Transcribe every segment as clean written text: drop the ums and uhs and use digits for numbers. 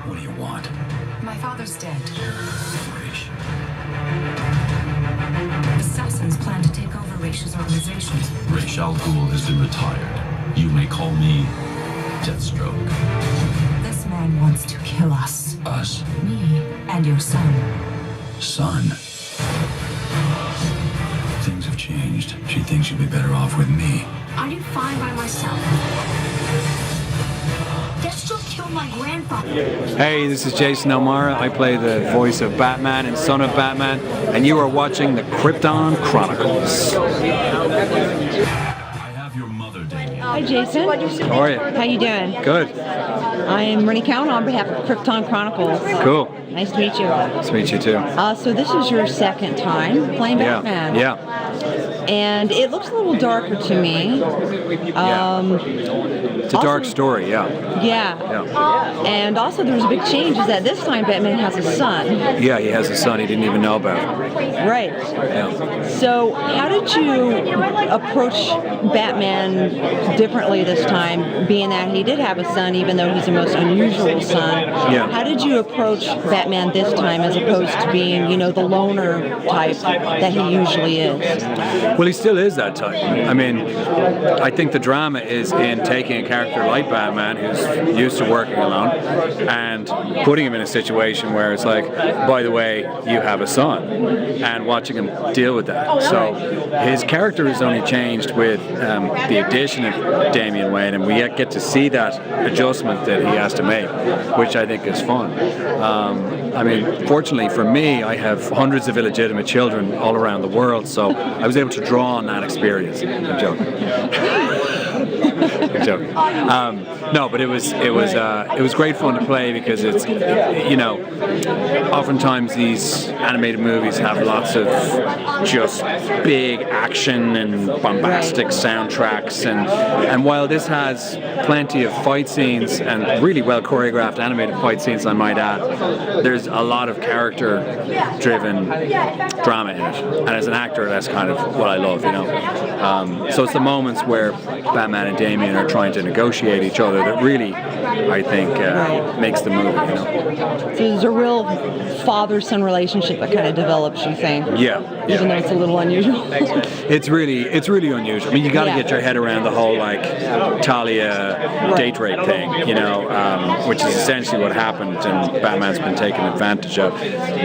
What do you want? My father's dead. Raish. Assassins plan to take over Raish's organization. Raish Al Ghul has been retired. You may call me Deathstroke. This man wants to kill us. Us? Me and your son. Son. Things have changed. She thinks you'd be better off with me. I'd be fine by myself. Deathstroke killed my grandfather. Hey, this is Jason O'Mara. I play the voice of Batman and Son of Batman, and you are watching the KRYPTON Chronicles. I have your mother, Damien. Hi, Jason. How are you? How you doing? Good. I am Rennie Cowan on behalf of KRYPTON Chronicles. Cool. Nice to meet you. Nice to meet you too. So this is your second time playing Batman. Yeah. And it looks a little darker to me. It's a dark story, yeah. And also there's a big change is that this time Batman has a son. Yeah, he has a son he didn't even know about. Right. Yeah. So how did you approach Batman differently this time, being that he did have a son, even though he's the most unusual son? Yeah. How did you approach Batman this time as opposed to being, you know, the loner type that he usually is? Well, he still is that type. I mean, I think the drama is in taking a character like Batman, who's used to working alone, and putting him in a situation where it's like, by the way, you have a son, and watching him deal with that. So his character is only changed with the addition of Damian Wayne, and we get to see that adjustment that he has to make, which I think is fun. I mean, fortunately for me, I have hundreds of illegitimate children all around the world, so I was able to draw on that experience. I'm joking. I'm joking. No, but it was great fun to play because it's, you know, oftentimes these animated movies have lots of just big action and bombastic soundtracks, and while this has plenty of fight scenes and really well choreographed animated fight scenes, I might add, there's a lot of character-driven drama in it, and as an actor, that's kind of what I love, you know. So it's the moments where Batman and Damian are trying to negotiate each other that really, I think, makes the movie, you know. So there's a real father-son relationship that kind of develops, you think? Yeah. Even though it's a little unusual. It's really unusual. I mean, you got to get your head around the whole like Talia date rape thing, you know, which is essentially what happened, and Batman's been taken advantage of.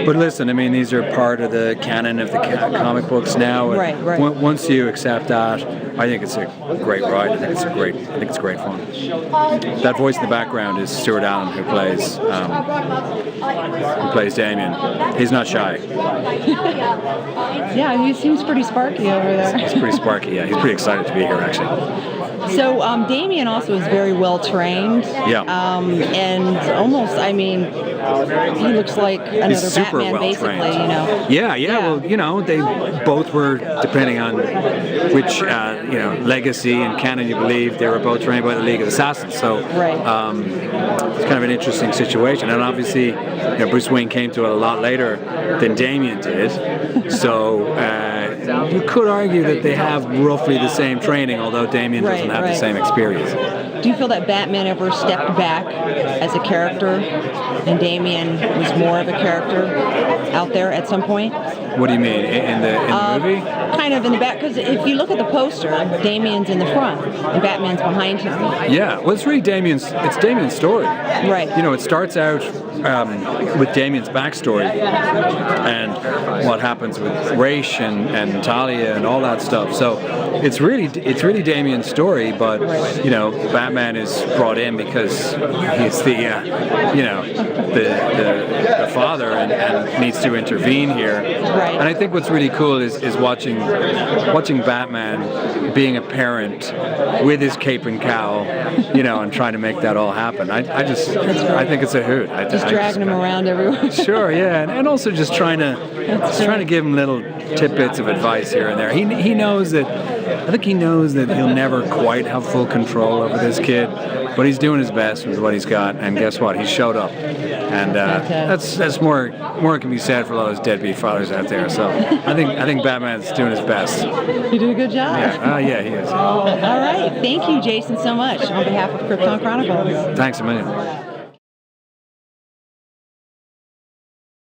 But listen, I mean, these are part of the canon of the comic books now. And Right. Once you accept that, I think it's a great ride. I think it's great fun. That voice in the background is Stuart Allen, who plays Damian. He's not shy. Yeah, he seems pretty sparky over there. He's pretty sparky. Yeah, he's pretty excited to be here actually. So Damian also is very well trained. Yeah. And almost, I mean, he looks like another He's super Batman, well basically, trained. you know. Yeah. Well, you know, they both were, depending on which legacy and canon you believe, they were both trained by the League of Assassins. So it's kind of an interesting situation. And obviously, Bruce Wayne came to it a lot later than Damian did. So you could argue that they have roughly the same training, although Damian doesn't have the same experience. Do you feel that Batman ever stepped back as a character and Damian was more of a character out there at some point? What do you mean, in the movie? Kind of in the back, because if you look at the poster, Damian's in the front and Batman's behind him. Yeah, well, it's really Damian's story. Right. You know, it starts out with Damian's backstory and what happens with Raish and Talia and all that stuff. So it's really Damian's story, but you know, Batman is brought in because he's the father and needs to intervene here. Right. And I think what's really cool is watching Batman being a parent with his cape and cowl, you know, and trying to make that all happen. I think it's a hoot. Just dragging him around everywhere. Sure, yeah, and also just trying to give him little tidbits of advice here and there. He knows that. I think he knows that he'll never quite have full control over this kid, but he's doing his best with what he's got. And guess what? He showed up, and that's more can be said for a lot of those deadbeat fathers out there. So I think Batman's doing his best. You did a good job. Yeah, he is. All right, thank you, Jason, so much on behalf of KRYPTON Chronicles. Thanks a million.